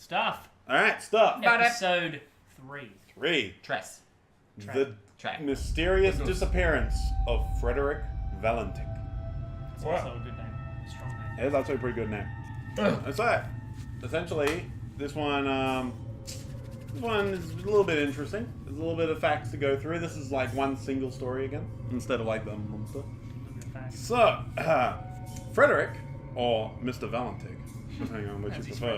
Stuff. All right, stuff. Episode 3. 3. Tress. The mysterious disappearance of Frederick Valentich. It's also a good name. Strong name. It's actually a pretty good name. That's that. Essentially, this one is a little bit interesting. There's a little bit of facts to go through. This is like one single story again, instead of like the monster. So, Frederick, or Mr. Valentich, depending on which you prefer.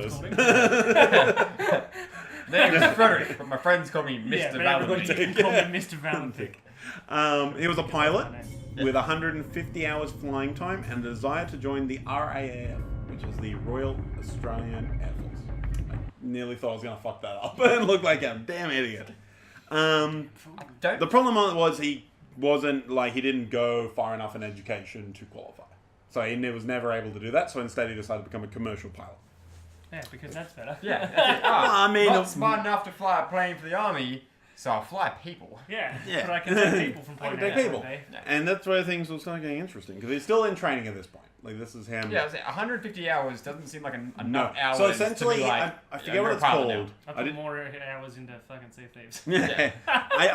Name is Frederick, but my friends call me Mr. Valentich. You can call me Mr. Valentich. He was a pilot with 150 hours flying time and a desire to join the RAF, which is the Royal Australian Air Force. I nearly thought I was going to fuck that up and look like a damn idiot. The problem was he didn't go far enough in education to qualify. So he was never able to do that, so instead he decided to become a commercial pilot. Yeah, because that's better. Yeah, that's it. I mean, not smart enough to fly a plane for the army, so I'll fly people. Yeah. But I can take people from point A to point B. And that's where things will start getting interesting, because he's still in training at this point. Like, this is him. Yeah, I was like, 150 hours doesn't seem like enough hours. So essentially, to be like, I forget what it's called. I put more hours into fucking Sea of Thieves. Yeah.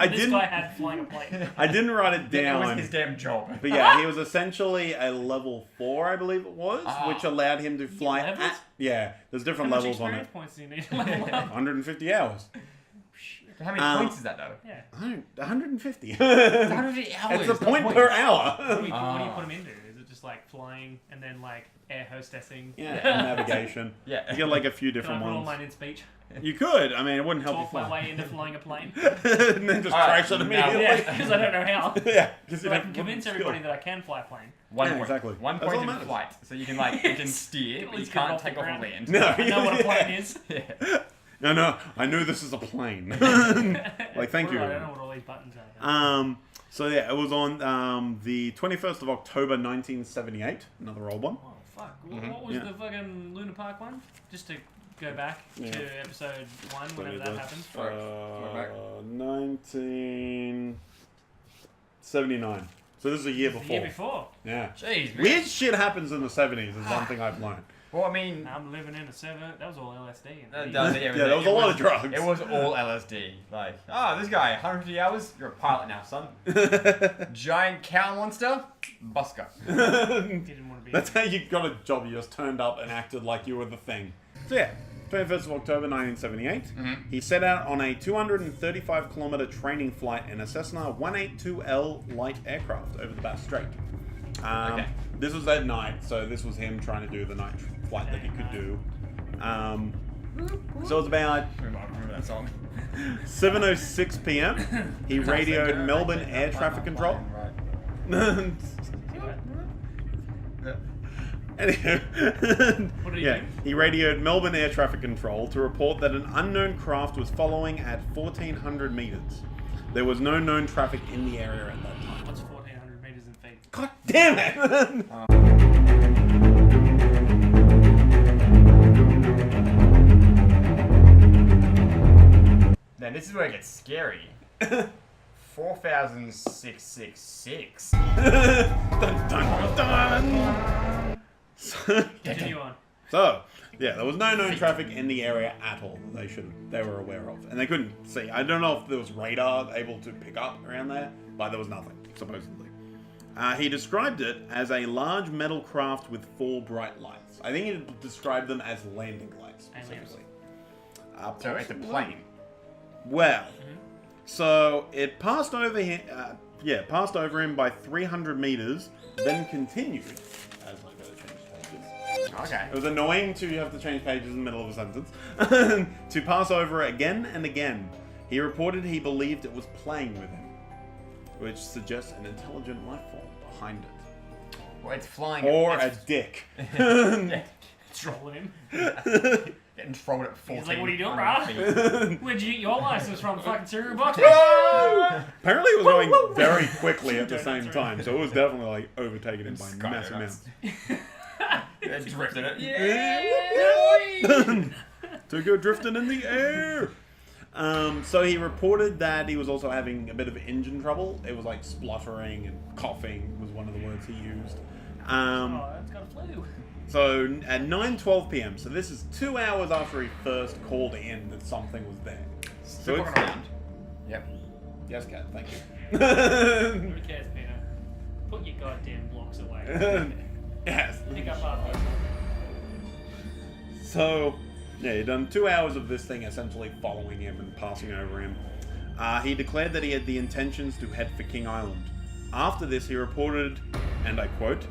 This guy had flying a plane. I didn't write it down. It was his damn job. But yeah, he was essentially a level 4, I believe it was, which allowed him to fly at... Yeah, there's different levels on it. How much experience points do you need to level up? 150 hours. How many points is that, though? Yeah. 150. 150 hours. It's a point per hour. What do you put him into? Is it just like flying and then like air hostessing? Yeah, and navigation. Yeah. You get like a few different Can I put ones. all mine in speech? You could. I mean, it wouldn't help you fly. Talk my way into flying a plane. And then just crash it immediately. Yeah, because I don't know how. Yeah. So I can convince everybody that I can fly a plane. One point. Exactly. One That's point all in that flight. So you can you can steer, but you can't take off a land. No, I know what a plane is. Yeah. No, I knew this is a plane. Like, thank you. I don't know what all these buttons are. So yeah, it was on the 21st of October 1978. Another old one. Oh, fuck. What was the fucking Luna Park one? Just to go back to episode 1, whenever that happens. 1979. So this is a year before. The year before. Yeah. Jeez, man. Weird shit happens in the 70s is one thing I've learned. Well, I mean... I'm living in a server. That was all LSD. That was a lot of drugs. It was all LSD. Like, this guy, 150 hours, you're a pilot now, son. Giant cow monster, busker. Didn't want to be. That's how you got a job. You just turned up and acted like you were the thing. So yeah, 21st of October 1978. He set out on a 235-kilometer training flight in a Cessna 182L light aircraft over the Bass Strait. This was at night, so this was him trying to do the night flight that he could do. So it was about Remember that song? 7:06 p.m. He radioed Melbourne Air Traffic Control. Anyway, What did he do? he radioed Melbourne Air Traffic Control to report that an unknown craft was following at 1,400 meters. There was no known traffic in the area at that time. What's 1,400 meters in feet? God damn it! Now this is where it gets scary. 4,666. Dun, dun, dun. Continue on. So, yeah, there was no known traffic in the area at all that they were aware of. And they couldn't see. I don't know if there was radar able to pick up around there, but there was nothing, supposedly. He described it as a large metal craft with 4 bright lights. I think he described them as landing lights, specifically. So it's a plane. Well, so it passed over him, passed over him by 300 meters, then continued. As I go to change pages. Okay. It was annoying to have to change pages in the middle of a sentence. To pass over again and again. He reported he believed it was playing with him, which suggests an intelligent life form behind it. Well, it's flying. Or a dick. Yeah. Trolling him. Getting trolled at 14. He's like, what are you doing, brah? Where'd you get your license from? Fucking cereal box? Apparently it was going very quickly at the same time, so it was definitely like overtaking him by a massive amount. They drifted it. Yeah! To go drifting in the air! So he reported that he was also having a bit of engine trouble. It was like spluttering and coughing was one of the words he used. Oh, it's got a flu. So at 9:12 p.m. So this is 2 hours after he first called in that something was there. Still So walking around. Yep. Yes, Cat. Thank you. Who cares, Peter? Put your goddamn blocks away. Yes. Pick up our post. So, yeah, he'd done 2 hours of this thing essentially following him and passing over him. He declared that he had the intentions to head for King Island. After this, he reported, and I quote,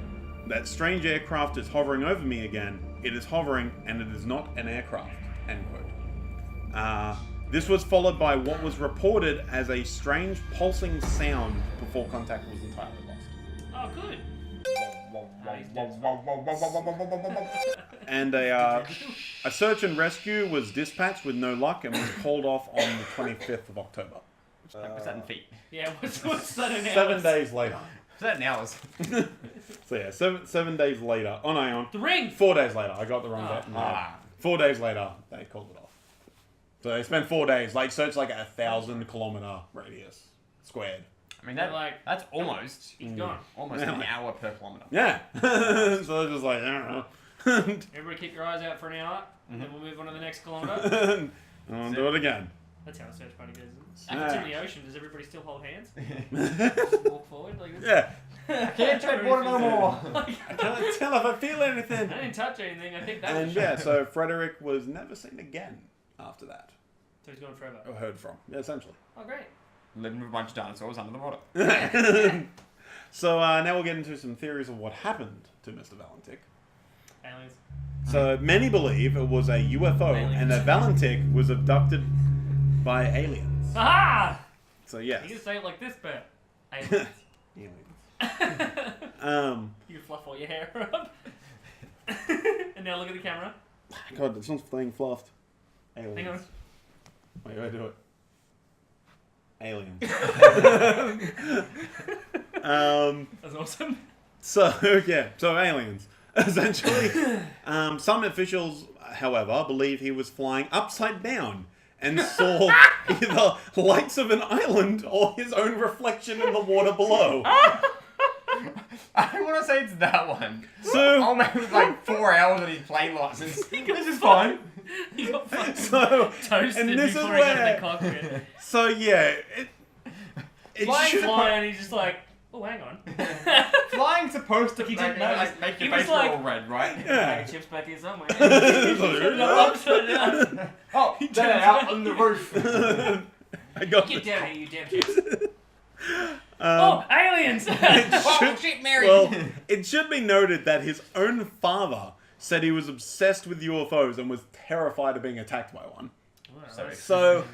"That strange aircraft is hovering over me again. It is hovering, and it is not an aircraft." End quote. This was followed by what was reported as a strange pulsing sound before contact was entirely lost. Oh, good. And a search and rescue was dispatched with no luck and was called off on the 25th of October. What's that in feet? Yeah, what's that in hours? 7 days later. What's that in hours? So yeah, seven days later. Oh no, The ring! 4 days later. I got the wrong date. No. 4 days later, they called it off. So they spent 4 days, like search like a 1,000-kilometer radius squared. I mean, that's almost He's gone. almost an hour per kilometer. Yeah. So they're just like, I don't know. Everybody keep your eyes out for an hour, and then we'll move on to the next kilometer. And I'll do it again. That's how a search party goes. Yeah. If it's in the ocean, does everybody still hold hands? Just walk forward like this? Yeah. I can't tread water no more. I can't tell if I feel anything. I didn't touch anything. I think that And was yeah, so Frederick was never seen again after that. So he's gone forever. Or heard from. Yeah, essentially. Oh, great. Living with a bunch of dinosaurs under the water. So now we'll get into some theories of what happened to Mr. Valentich. Aliens. So many believe it was a UFO and that Valentich was abducted by aliens. Aha! So yes. You can say it like this, but aliens. Aliens. You fluff all your hair up. And now look at the camera. God, this one's playing fluffed. Aliens. Hang on. Wait, I do it. Aliens. That's awesome. So aliens. Essentially, some officials, however, believe he was flying upside down and saw either lights of an island or his own reflection in the water below. I don't want to say it's that one. So, Oh man, it was like 4 hours of his plane license. This is fine. He got fucking so, toasted and this is before he got in where, the cockpit. so yeah, it Flying should, fly, and he's just like, oh, hang on. Flying's supposed to He make, didn't notice. make He your was face like- all red, right? Yeah. Chips back here somewhere. Yeah. Upside down. Oh, they're out on the roof. I got Get this. down here, you damn chips. Oh, aliens! Oh shit, Mary! Well, it should be noted that his own father said he was obsessed with UFOs and was terrified of being attacked by one. Sorry. So,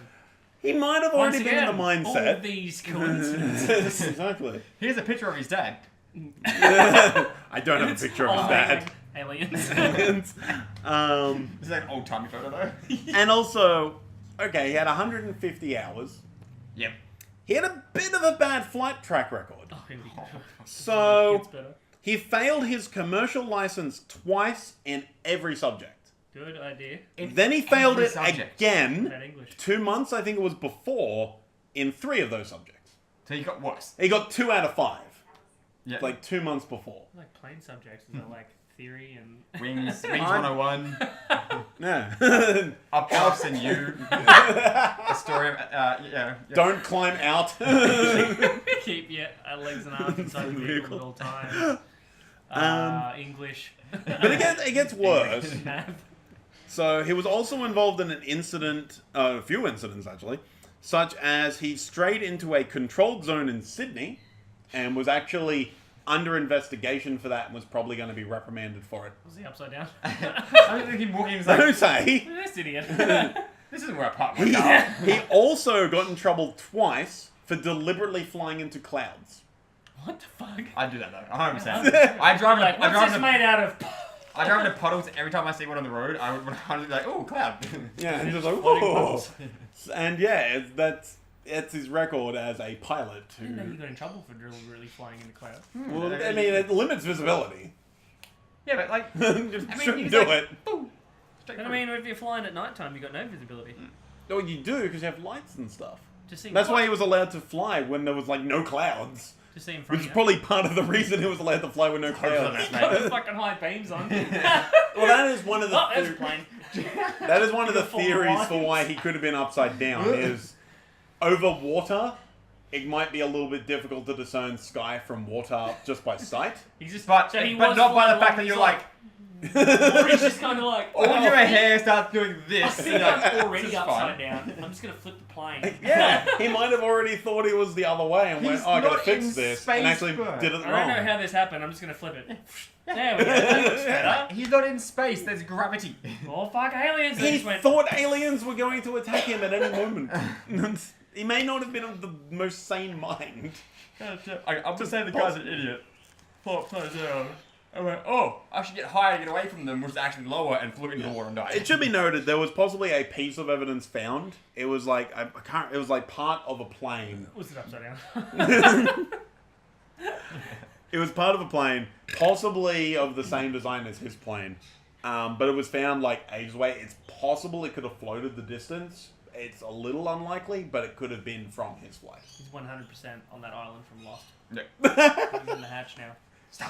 he might have Once already been in again, the all mindset. these coincidences. Exactly. Here's a picture of his dad. I don't have a picture of his Oh, dad. Aliens. This This is an old timey photo though. and also, okay, he had 150 hours. Yep. He had a bit of a bad flight track record. Oh, here we go. So, Gets better. he failed his commercial license twice in every subject. Good idea. Then he failed every it subject. again Bad English. 2 months, I think it was before, in 3 of those subjects. So he got worse. He got 2 out of 5, Yeah. like 2 months before. Like plain subjects, is that like theory and Wings 101. Yeah. Up House and You. A story of, yeah. Don't climb out. keep your legs and arms inside the vehicle at all times. English. But it gets worse. Math. So he was also involved in an incident, a few incidents actually, such as he strayed into a controlled zone in Sydney and was actually under investigation for that and was probably going to be reprimanded for it. Was he upside down? I think he walking. He's like, Don't say. This idiot. this isn't where I park my car. He also got in trouble twice for deliberately flying into clouds. What the fuck? I do that though. 100%. I drive. Like, what's this made out of? I drive into puddles every time I see one on the road. I would 100% be like, oh, cloud. Yeah, and just like, Floating whoa. puddles. And yeah, that's his record as a pilot. I didn't know you got in trouble for really flying in the cloud. Well, I mean, it limits visibility. Yeah, but like, Just I mean, shouldn't you do like, it. boom, straight And I through. mean, if you're flying at night time, you got no visibility. Oh, you do because you have lights and stuff. Just seeing That's why he was allowed to fly when there was like no clouds. Just see in front Which is of you. probably part of the reason it was allowed to fly with no tail. He's got the fucking high beams on. Well, that is one of the Oh, there's a plane. that is one of the Beautiful theories lines. for why he could have been upside down. Is over water, it might be a little bit difficult to discern sky from water just by sight. He's just, But so he not was by flying the fact along, that he's you're like, or he's just kind of like, all your hair starts doing I this. think I'm already It's upside fine. down. I'm just gonna flip the plane. Yeah, he might have already thought it was the other way and went, He's "Oh, I gotta not fix in this," space, and actually bro. did it I wrong. don't know how this happened. I'm just gonna flip it. There we go. That looks better. He's not in space. There's gravity. Oh fuck, aliens! They He just went. thought aliens were going to attack him at any moment. He may not have been of the most sane mind. I'm just saying the guy's an idiot. Flew upside down. I went, oh, I should get higher to get away from them, which is actually lower, and flew into the water and died. It should be noted there was possibly a piece of evidence found. It was like I can't. It was like part of a plane. Was it upside down? It was part of a plane, possibly of the same design as his plane, but it was found like ages away. It's possible it could have floated the distance. It's a little unlikely, but it could have been from his flight. He's 100% on that island from Lost. Yeah. He's in the hatch now.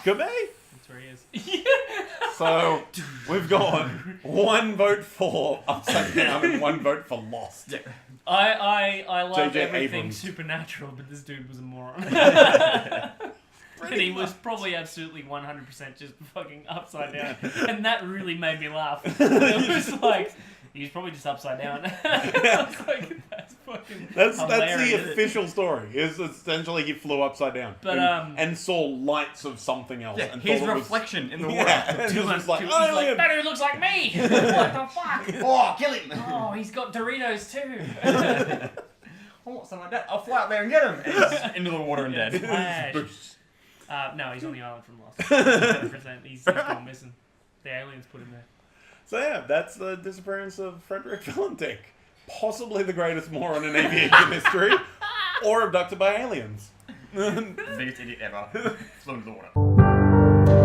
Could be. That's where he is. So we've got one vote for Upside Down and one vote for Lost. Yeah. I love J.J. everything Abrams. supernatural, but this dude was a moron. And he was probably absolutely 100% just fucking upside down. And that really made me laugh. It was like, he was probably just upside down. I was like, that's fucking That's hilarious. the official story. Is essentially he flew upside down, But, and saw lights of something else. Yeah, and his thought it was- reflection in the water. Yeah, and he was just like, He's "Oh, like, alien!" that dude looks like me! What the fuck? Oh, kill him! Oh, he's got Doritos too. Oh, something like that. I'll fly up there and get him. And he's into the water and dead. Flash. No, he's on the island from Lost. 100%. He's gone missing. The aliens put him there. So yeah, that's the disappearance of Frederick Valentich, possibly the greatest moron in aviation history, or abducted by aliens. Biggest idiot ever. Flew into the water.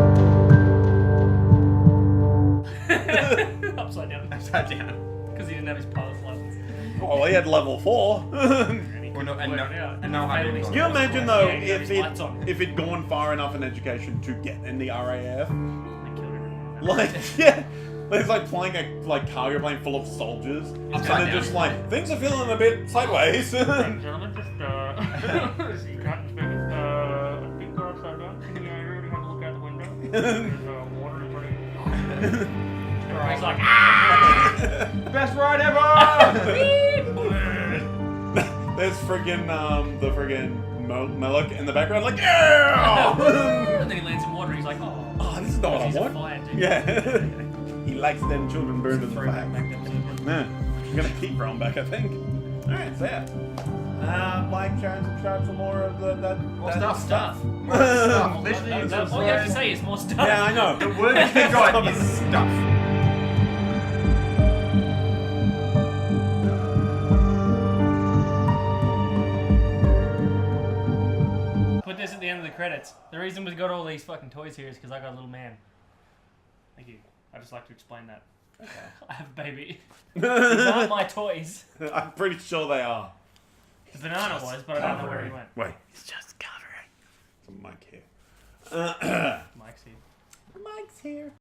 Upside down. Upside down. Because he didn't have his pilot's license. Well, he had level 4. And he Well, no, couldn't and work no- it out. and no high Failed beams his on Can you it. course. imagine though Yeah, he had if his lights on. it'd gone far enough in education to get in the RAF? They killed everyone. Like, yeah. It's like flying a cargo plane full of soldiers, and Upside they're down. just like, things are feeling a bit sideways. Gentlemen, just, you can't speak, I think they're upside down. Can you really have a look out the window? There's water is running. He's like, Best ride ever! There's friggin' the friggin' Melek in the background, like, yeah! and then he lands in water. He's like, oh, Oh, this is not what I he's a want. fire dude. Yeah. He likes them children burned in the Throwback back. back episode. Yeah. I'm gonna keep rolling back, I think. Alright, so yeah. Like, share, and subscribe for more of that Stuff. More stuff. Literally, All you have to say is more stuff. Yeah, I know. the word of God is stuff. Put this at the end of the credits. The reason we got all these fucking toys here is because I got a little man. Thank you. I just like to explain that. I have a baby. These aren't my toys. I'm pretty sure they are. The banana was, but I don't know where he went. Wait. It's just covering. It's a mic here. Mike's here. Mike's here.